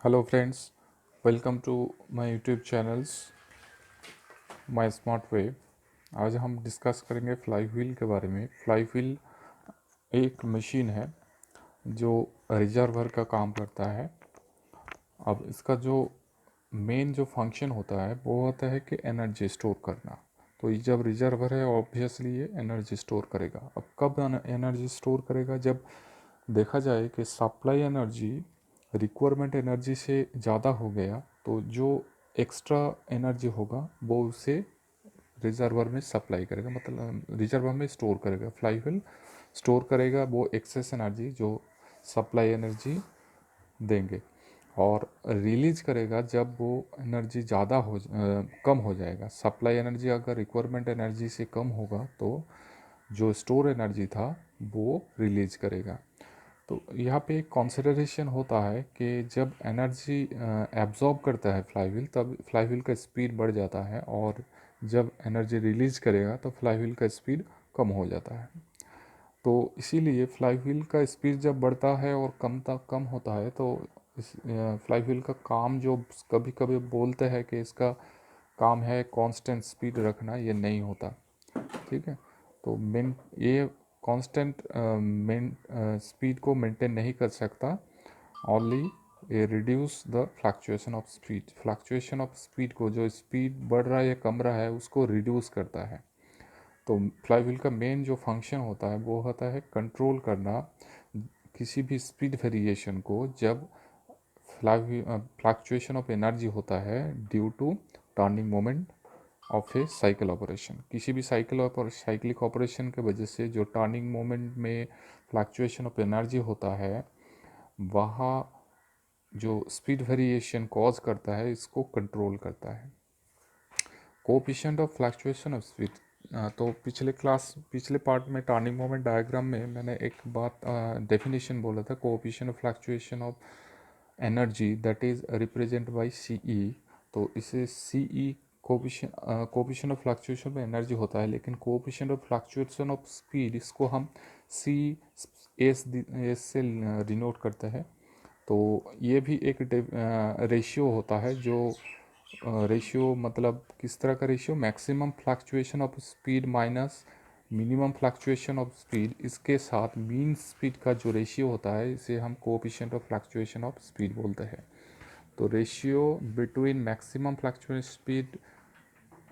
Hello friends, welcome to my YouTube channels my smart way. आज हम discuss करेंगे fly wheel के बारे में। फ्लाई व्हील एक मशीन है जो रिजर्वर का काम करता है। अब इसका जो मेन जो फंक्शन होता है वो होता है कि एनर्जी स्टोर करना। तो ये जब रिजर्वर है ऑब्वियसली ये एनर्जी स्टोर करेगा। अब कब एनर्जी स्टोर करेगा? जब देखा जाए कि सप्लाई एनर्जी रिक्वायरमेंट एनर्जी से ज़्यादा हो गया तो जो एक्स्ट्रा एनर्जी होगा वो उसे रिजर्वर में सप्लाई करेगा, मतलब रिजर्वर में स्टोर करेगा। फ्लाई व्हील स्टोर करेगा वो एक्सेस एनर्जी जो सप्लाई एनर्जी देंगे, और रिलीज करेगा जब वो एनर्जी ज़्यादा कम हो जाएगा। सप्लाई एनर्जी अगर रिक्वायरमेंट एनर्जी से कम होगा तो जो स्टोर एनर्जी था वो रिलीज करेगा। तो यहाँ पे एक कंसिडरेशन होता है कि जब एनर्जी एब्जॉर्ब करता है फ्लाई व्हील, तब फ्लाई व्हील का स्पीड बढ़ जाता है, और जब एनर्जी रिलीज करेगा तो फ्लाई व्हील का स्पीड कम हो जाता है। तो इसीलिए फ्लाई व्हील का स्पीड जब बढ़ता है और कम होता है तो इस फ्लाई व्हील का काम जो कभी कभी बोलते हैं कि इसका काम है कांस्टेंट स्पीड रखना, ये नहीं होता। ठीक है, तो मेन ये कांस्टेंट स्पीड को मेंटेन नहीं कर सकता। ओनली ये reduce the fluctuation of speed. Fluctuation of speed को, जो स्पीड बढ़ रहा है या कम रहा है, उसको रिड्यूस करता है। तो फ्लाई व्हील का मेन जो फंक्शन होता है वो होता है कंट्रोल करना किसी भी स्पीड वेरिएशन को, जब फ्लक्चुएशन ऑफ एनर्जी होता है due to turning moment of a cycle operation. किसी भी साइक्लिक ऑपरेशन के वजह से जो टर्निंग मोमेंट में फ्लक्चुएशन ऑफ एनर्जी होता है, वहाँ जो स्पीड वेरिएशन कॉज करता है इसको कंट्रोल करता है। Coefficient of fluctuation of speed, तो पिछले पार्ट में टर्निंग मोमेंट डायग्राम में मैंने एक बात डेफिनेशन बोला था, coefficient of fluctuation of energy that is represent by C E. तो इसे C E coefficient of fluctuation में एनर्जी होता है, लेकिन coefficient of fluctuation of speed इसको हम सी एस से डिनोट करते हैं। तो ये भी एक रेशियो होता है। जो रेशियो मतलब किस तरह का ratio? Maximum fluctuation of speed minus minimum fluctuation of speed, इसके साथ मीन स्पीड का जो रेशियो होता है इसे हम coefficient of fluctuation of speed बोलते हैं। तो ratio between maximum fluctuation speed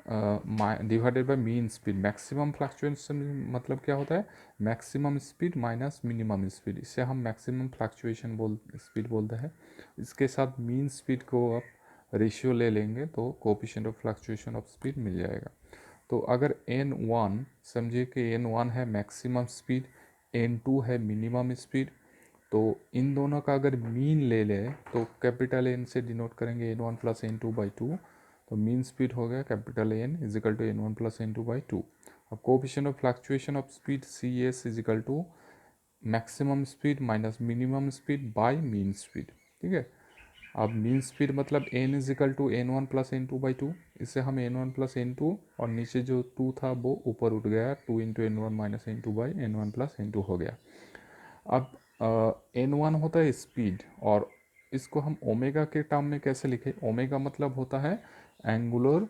divided by mean speed. Maximum fluctuation मतलब क्या होता है? Maximum speed minus minimum speed, इसे हम मैक्सिमम फ्लक्चुएशन स्पीड बोलते हैं। इसके साथ मीन स्पीड को आप रेशियो ले लेंगे तो coefficient of fluctuation of speed मिल जाएगा। तो अगर n1 समझिए कि n1 है मैक्सिमम स्पीड, n2 है मिनिमम स्पीड, तो इन दोनों का अगर मीन ले लें तो कैपिटल एन से डिनोट करेंगे n1 प्लस n2/2। तो मीन स्पीड हो गया capital N is equal to n1 plus n2/2। अब coefficient of fluctuation of speed C S is equal to maximum speed minus minimum speed by mean speed. ठीक है, अब mean speed मतलब n is equal to n1 plus n2/2। इससे हम n1 plus n2, और नीचे जो 2 था वो ऊपर उठ गया, 2 into n1 minus n2/n1 plus n2 हो गया। अब n1 होता है स्पीड, और इसको हम ओमेगा के टर्म में कैसे लिखें? ओमेगा मतलब होता है angular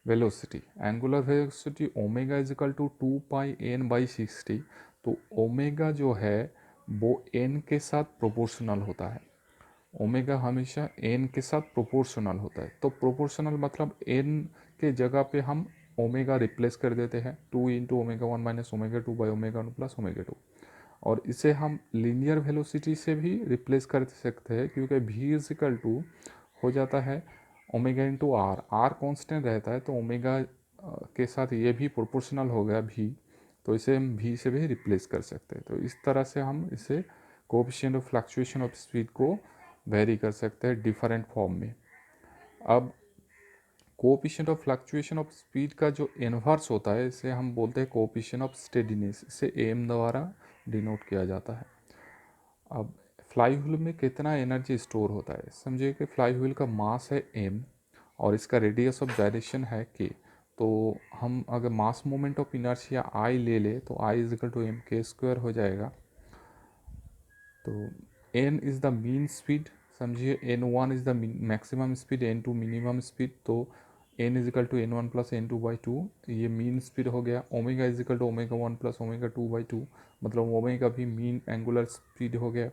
velocity. Angular velocity omega is equal to 2πn/60। तो ओमेगा जो है वो n के साथ प्रोपोर्शनल होता है। ओमेगा हमेशा n के साथ प्रोपोर्शनल होता है। तो प्रोपोर्शनल मतलब n के जगह पे हम ओमेगा रिप्लेस कर देते हैं, 2 इंटू ओमेगा 1 माइनस ओमेगा 2/ओमेगा 1 प्लस ओमेगा 2। और इसे हम लीनियर वेलोसिटी से भी रिप्लेस कर सकते हैं, क्योंकि v इज इक्वल टू हो जाता है omega into R. R constant रहता है, तो ओमेगा के साथ ये भी प्रोपोर्शनल हो गया v, तो इसे हम v से भी रिप्लेस कर सकते हैं। तो इस तरह से हम इसे coefficient of fluctuation of speed को वेरी कर सकते हैं डिफरेंट फॉर्म में। अब coefficient of fluctuation of speed का जो इन्वर्स होता है इसे हम बोलते हैं कोएफिशिएंट ऑफ स्टेडीनेस। इसे एम द्वारा डिनोट किया जाता है। अब फ्लाई व्हील में कितना एनर्जी स्टोर होता है? समझिए कि फ्लाई व्हील का मास है m और इसका रेडियस ऑफ डायरेक्शन है k। तो हम अगर mass moment of inertia I ले ले तो I is equal to mk square हो जाएगा। तो n is the mean speed, समझिए n1 is the maximum speed, n2 minimum speed, तो n is equal to n1 plus n2/2, ये mean speed हो गया। Omega is equal to omega 1 plus omega 2/2, मतलब omega भी मीन एंगुलर स्पीड हो गया।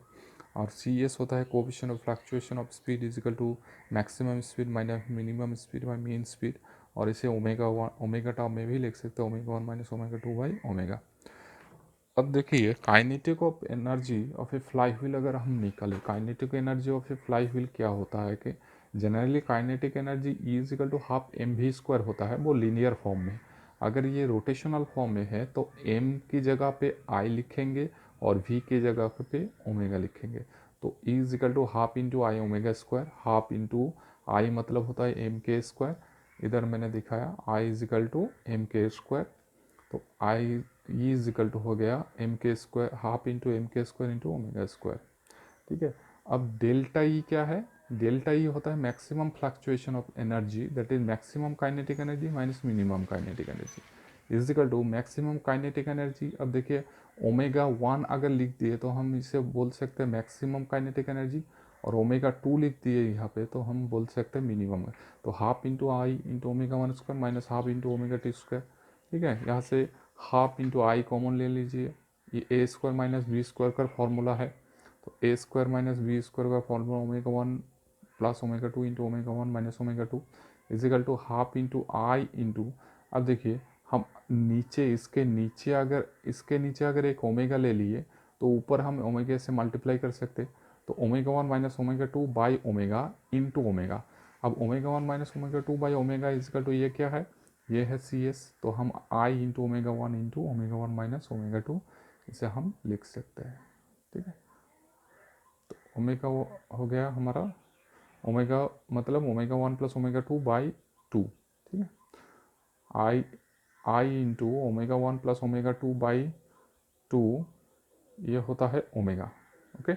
और सी एस होता है coefficient of fluctuation of speed is equal to maximum speed minus minimum speed by mean speed, और इसे ओमेगा टर्म में भी लिख सकते हैं, ओमेगा 1 माइनस ओमेगा 2/ओमेगा। अब देखिए kinetic of energy of a flywheel अगर हम निकालें, kinetic energy of a flywheel क्या होता है कि generally kinetic energy E is equal to half M V square होता है, वो लीनियर फॉर्म में। अगर ये रोटेशनल फॉर्म में है तो एम की जगह पे आई लिखेंगे और वी की जगह पे ओमेगा लिखेंगे। तो E is equal to half into I omega square, half into I मतलब होता है एम के स्क्वायर, इधर मैंने दिखाया I is equal to M K square, तो I E is equal to हो गया M K square, half into M K square into omega square. ठीक है, अब डेल्टा ई क्या है? डेल्टा ई होता है maximum fluctuation of energy, that is maximum kinetic energy minus minimum kinetic energy is equal to maximum kinetic energy. अब देखिए omega 1 अगर लिख दिए तो हम इसे बोल सकते हैं मैक्सिमम काइनेटिक एनर्जी, और ओमेगा 2 लिख दिए यहाँ पे तो हम बोल सकते हैं मिनिमम। तो half into I into omega 1 square minus half into omega 2 square. ठीक है, यहाँ से हाफ इंटू आई कॉमन ले लीजिए, ये A square minus B square का फॉर्मूला है, तो A square minus B square का formula omega 1 plus omega 2 into omega 1 minus omega 2 equal to half into I into, अब देखिए हम नीचे इसके नीचे अगर एक ओमेगा ले लिए तो ऊपर हम ओमेगा से मल्टीप्लाई कर सकते, तो omega 1 minus omega 2 by omega into omega. अब omega 1 minus omega 2 by omega is equal to ये क्या है? ये है सी एस, तो हम I into omega 1 into omega 1 minus omega 2 इसे हम लिख सकते हैं। ठीक है, तो ओमेगा हो गया हमारा ओमेगा मतलब ओमेगा 1 प्लस ओमेगा 2/2। ठीक है, आई आई इंटू ओमेगा 1 प्लस ओमेगा 2/2 ये होता है ओमेगा। ओके,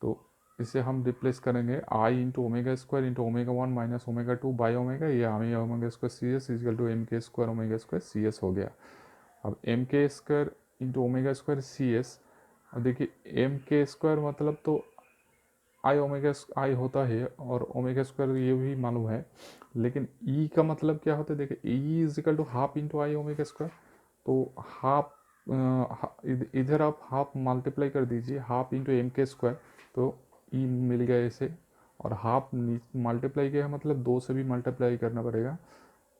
तो इसे हम रिप्लेस करेंगे I into omega square into omega 1 minus omega 2 by omega, ये हमें omega square C S is equal to M K square omega square C S हो गया। अब M K square into omega square C S, अब देखिए M K square मतलब तो आई omega आई होता है और ओमेगा स्क्वायर ये भी मालूम है, लेकिन ई का मतलब क्या होता है? देखिए E is equal to half into I omega square, तो हाफ इधर आप हाफ मल्टीप्लाई कर दीजिए, half into M K square, तो ई मिल गया इसे, और हाफ मल्टीप्लाई किया है मतलब 2 से भी मल्टीप्लाई करना पड़ेगा,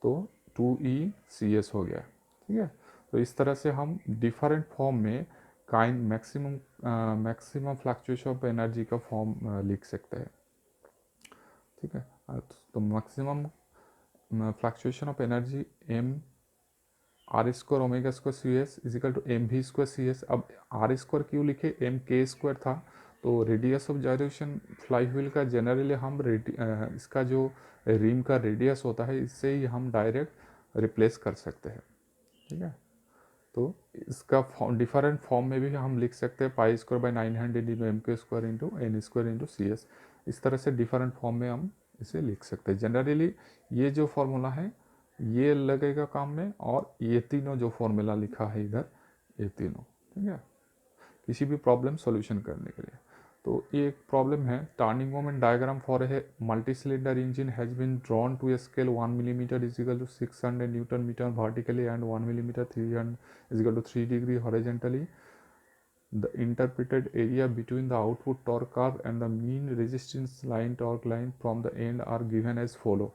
तो 2e/cs हो गया। ठीक है, तो इस तरह से हम डिफरेंट फॉर्म में मैक्सिमम फ्लक्चुएशन ऑफ एनर्जी का फॉर्म लिख सकते हैं। ठीक है, तो maximum fluctuation of energy M R square omega square C S is equal to M V square C S. अब आर स्क्वायर क्यों लिखे? एम के स्क्वायर था, तो रेडियस ऑफ जायरेशन फ्लाई व्हील का जनरली हम इसका जो रिम का रेडियस होता है इससे ही हम डायरेक्ट रिप्लेस कर सकते हैं। ठीक है, तो इसका डिफरेंट फॉर्म में भी हम लिख सकते हैं pi square by 900 into M K square into N square into C S, इस तरह से डिफरेंट फॉर्म में हम इसे लिख सकते हैं। जनरली ये जो फॉर्मूला है ये लगेगा काम में, और ये तीनों जो फॉर्मूला लिखा है इधर ये तीनों। ठीक है, किसी भी प्रॉब्लम सॉल्यूशन करने के लिए। तो ये एक प्रॉब्लम है, turning moment diagram for a multi cylinder engine has been drawn to a scale 1 millimetre is equal to 600 newton metre vertically and 1 millimetre 300 is equal to 3 degree horizontally. The interpreted area between the output torque curve and the mean resistance line torque line from the end are given as follow.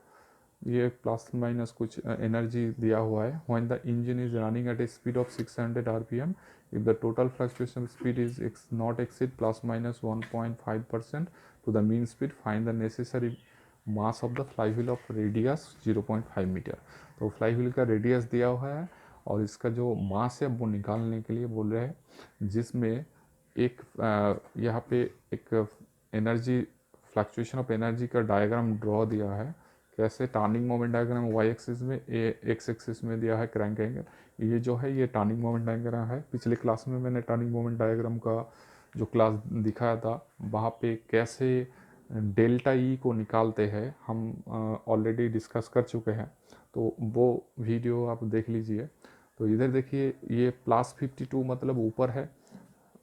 ये plus minus कुछ energy दिया हुआ है। When the engine is running at A speed of 600 rpm, if the total fluctuation speed is not exceed plus minus 1.5% to the mean speed, find the necessary mass of the flywheel of radius 0.5 metre. तो flywheel का radius दिया हुआ है और इसका जो मास है वो निकालने के लिए बोल रहे हैं, जिसमें एक यहाँ पे एक एनर्जी फ्लक्चुएशन ऑफ एनर्जी का डायग्राम ड्रॉ दिया है। कैसे? Turning moment diagram Y axis में, एक्स एक्सिस में दिया है क्रैंक एंगल। ये जो है ये टर्निंग मोमेंट डायग्राम है। पिछले क्लास में मैंने टर्निंग मोमेंट डायग्राम का जो क्लास दिखाया था वहाँ पे कैसे डेल्टा ई को निकालते हैं हम ऑलरेडी डिस्कस कर चुके हैं, तो वो वीडियो आप देख लीजिए। तो इधर देखिए ये +52 मतलब ऊपर है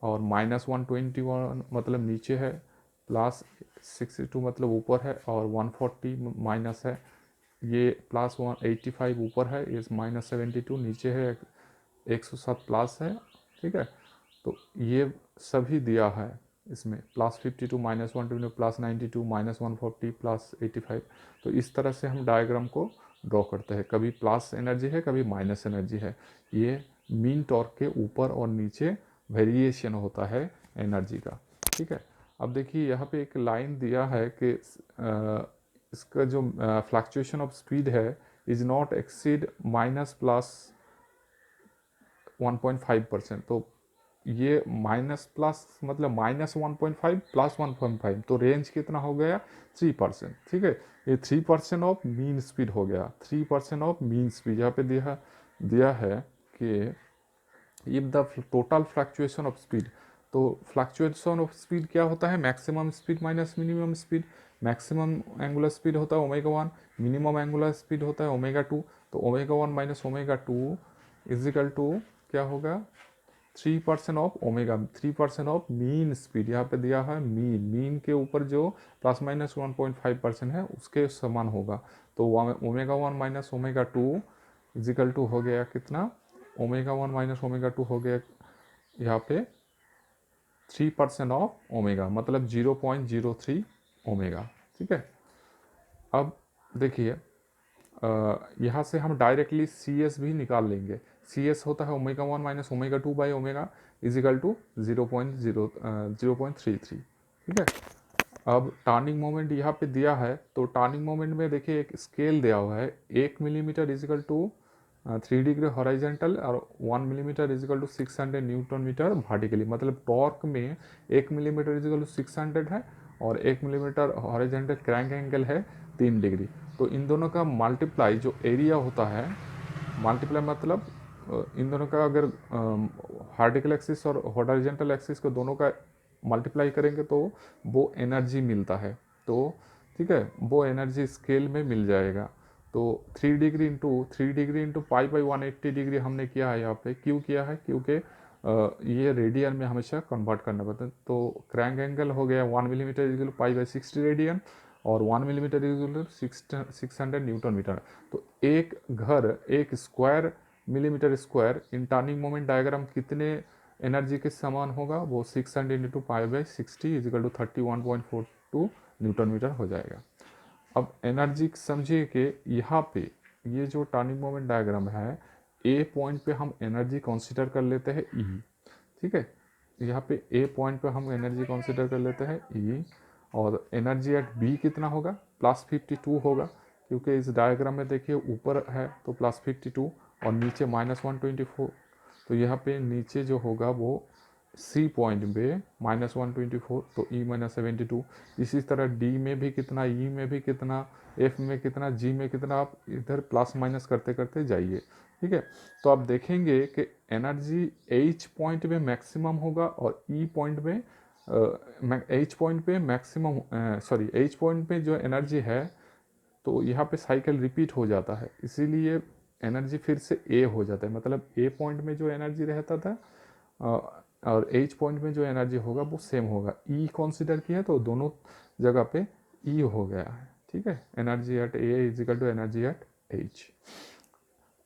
और -121 मतलब नीचे है, प्लस 62 मतलब ऊपर है, और 140 माइनस है, ये प्लस 185 ऊपर है, ये माइनस 72 नीचे है, 107 प्लस है। ठीक है, तो ये सभी दिया है इसमें, plus 52 minus 120 plus 92 minus 140 plus 85। तो इस तरह से हम डायग्राम को ड्रॉ करते हैं, कभी प्लस एनर्जी है कभी माइनस एनर्जी है। ये मीन टॉर्क के ऊपर और नीचे वेरिएशन होता है एनर्जी का। ठीक है, अब देखिए यहाँ पे एक लाइन दिया है कि इसका जो फ्लक्चुएशन ऑफ स्पीड है is not exceed minus plus 1.5%। तो ये माइनस प्लस मतलब माइनस 1.5 प्लस 1.5, तो रेंज कितना हो गया 3%। ठीक है, ये 3% ऑफ मीन स्पीड हो गया, 3% ऑफ मीन स्पीड। यहाँ पे दिया है कि if the total fluctuation of speed, तो फ्लक्चुएशन ऑफ स्पीड क्या होता है, maximum speed minus minimum speed. Maximum angular speed होता है ओमेगा 1, मिनिमम एंगुलर स्पीड होता है ओमेगा 2। तो omega 1 minus omega 2 equal to क्या होगा 3% of omega, 3% of mean speed. यहाँ पे दिया है मीन के ऊपर जो प्लस माइनस 1.5% है उसके समान होगा। तो omega 1 minus omega 2 equal to हो गया कितना, ओमेगा 1 माइनस ओमेगा 2 हो गया यहाँ पे 3% ऑफ ओमेगा, मतलब 0.03 ओमेगा। ठीक है, अब देखिए यहाँ से हम डायरेक्टली सी एस भी निकाल लेंगे। सी एस होता है omega 1 minus omega 2 by omega is equal to 0.33। ठीक है, अब टर्निंग मोमेंट यहाँ पे दिया है, तो टर्निंग मोमेंट में देखिए एक स्केल दिया हुआ है, 1 millimetre equal to 3 degree horizontal और 1 millimetre equal to 600 newton metre vertically. मतलब टॉर्क में 1 मिलीमीटर इजिकल टू 600 है और 1 मिलीमीटर हॉरिजॉन्टल क्रैंक एंगल है 3 डिग्री। तो इन दोनों का मल्टीप्लाई जो एरिया होता है, मल्टीप्लाई मतलब इन दोनों का अगर वर्टिकल एक्सिस और हॉरिजॉन्टल एक्सिस को दोनों का मल्टीप्लाई करेंगे तो वो एनर्जी मिलता है। तो ठीक है, वो एनर्जी स्केल में मिल जाएगा। तो 3 degree into pi by 180 degree हमने किया है यहाँ पे, क्यों किया है, क्योंकि ये रेडियन में हमेशा कन्वर्ट करना पड़ता है। तो क्रैंक एंगल हो गया 1 millimetre equal pi by 60 radian और 1 मिलीमीटर इक्वल 600 न्यूटन मीटर। तो एक घर, एक square millimetre square in turning moment diagram कितने एनर्जी के समान होगा, वो 600 into pi by 60 equal to 31.42 newton metre हो जाएगा। अब एनर्जी समझिए कि यहाँ पे ये जो टर्निंग मोमेंट डायग्राम है, ए पॉइंट पे हम एनर्जी कंसीडर कर लेते हैं ई। ठीक है, यहाँ पे ए पॉइंट पे हम एनर्जी कंसीडर कर लेते हैं ई, और एनर्जी एट बी कितना होगा प्लस 52 होगा, क्योंकि इस डायग्राम में देखिए ऊपर है तो प्लस 52 और नीचे माइनस 124। तो यहाँ पे नीचे जो होगा वो सी पॉइंट पे माइनस 124, तो ई माइनस 72। इसी तरह डी में भी कितना, ई में भी कितना, एफ में कितना, जी में कितना, आप इधर प्लस माइनस करते करते जाइए। ठीक है, तो आप देखेंगे कि एनर्जी एच पॉइंट पे मैक्सिमम होगा और ई पॉइंट में एच पॉइंट पे मैक्सिमम, सॉरी एच पॉइंट पे जो एनर्जी है, तो यहाँ पे साइकिल रिपीट हो जाता है, इसीलिए एनर्जी फिर से ए हो जाता है। मतलब ए पॉइंट में जो एनर्जी रहता था और एच पॉइंट में जो एनर्जी होगा वो सेम होगा। ई कंसीडर किया तो दोनों जगह पे ई हो गया है। ठीक है, energy at A is equal to energy at H.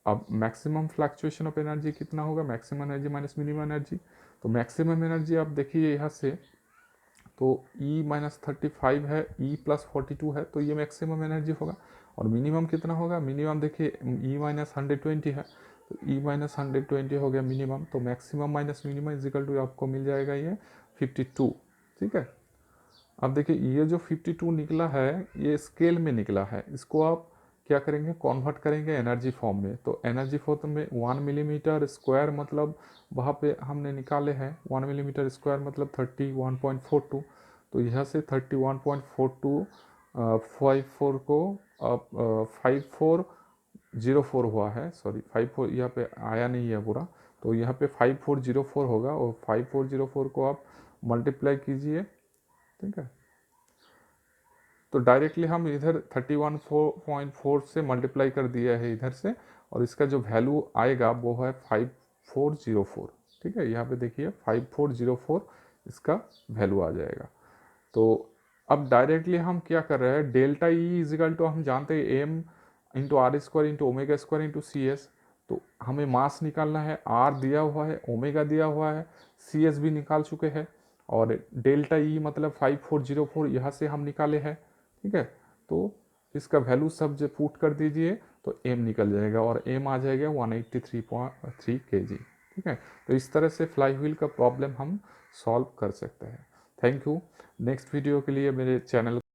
अब मैक्सिमम फ्लक्चुएशन ऑफ एनर्जी कितना होगा, maximum energy minus minimum energy. तो मैक्सिमम एनर्जी आप देखिए यहाँ से, तो ई माइनस 35 है, ई प्लस 42 है, तो ये मैक्सिमम एनर्जी होगा। और मिनिमम कितना होगा, मिनिमम देखिए ई माइनस 120 है, तो ई माइनस 120 हो गया मिनिमम। तो maximum minus minimum is equal to आपको मिल जाएगा ये 52। ठीक है, अब देखिए ये जो 52 निकला है ये स्केल में निकला है, इसको आप क्या करेंगे, कन्वर्ट करेंगे एनर्जी फॉर्म में। तो एनर्जी फॉर्म में 1 मिलीमीटर स्क्वायर मतलब वहाँ पे हमने निकाले हैं 1 मिलीमीटर स्क्वायर मतलब 31.42। तो यहाँ से 31.42 54 को 5404 हुआ है, सॉरी 54 यहाँ पे आया नहीं है पूरा, तो यहाँ पे 5404 होगा, और 5404 को आप मल्टीप्लाई कीजिए। ठीक है, तो डायरेक्टली हम इधर 31.4 से मल्टीप्लाई कर दिया है इधर से, और इसका जो वैल्यू आएगा वो है 5404। ठीक है, यहाँ पे देखिए 5404 इसका वैल्यू आ जाएगा। तो अब डायरेक्टली हम क्या कर रहे हैं, डेल्टा ई इजिकल टू हम जानते हैं M into R square into omega square into C S. तो हमें मास निकालना है, आर दिया हुआ है, ओमेगा दिया हुआ है, सी एस भी निकाल चुके हैं, और डेल्टा ई मतलब 5404 यहाँ से हम निकाले हैं। ठीक है, तो इसका वैल्यू सब जो पुट कर दीजिए तो एम निकल जाएगा, और एम आ जाएगा 183.3 kg। ठीक है, तो इस तरह से फ्लाई व्हील का प्रॉब्लम हम सॉल्व कर सकते हैं। Thank you. नेक्स्ट वीडियो के लिए मेरे चैनल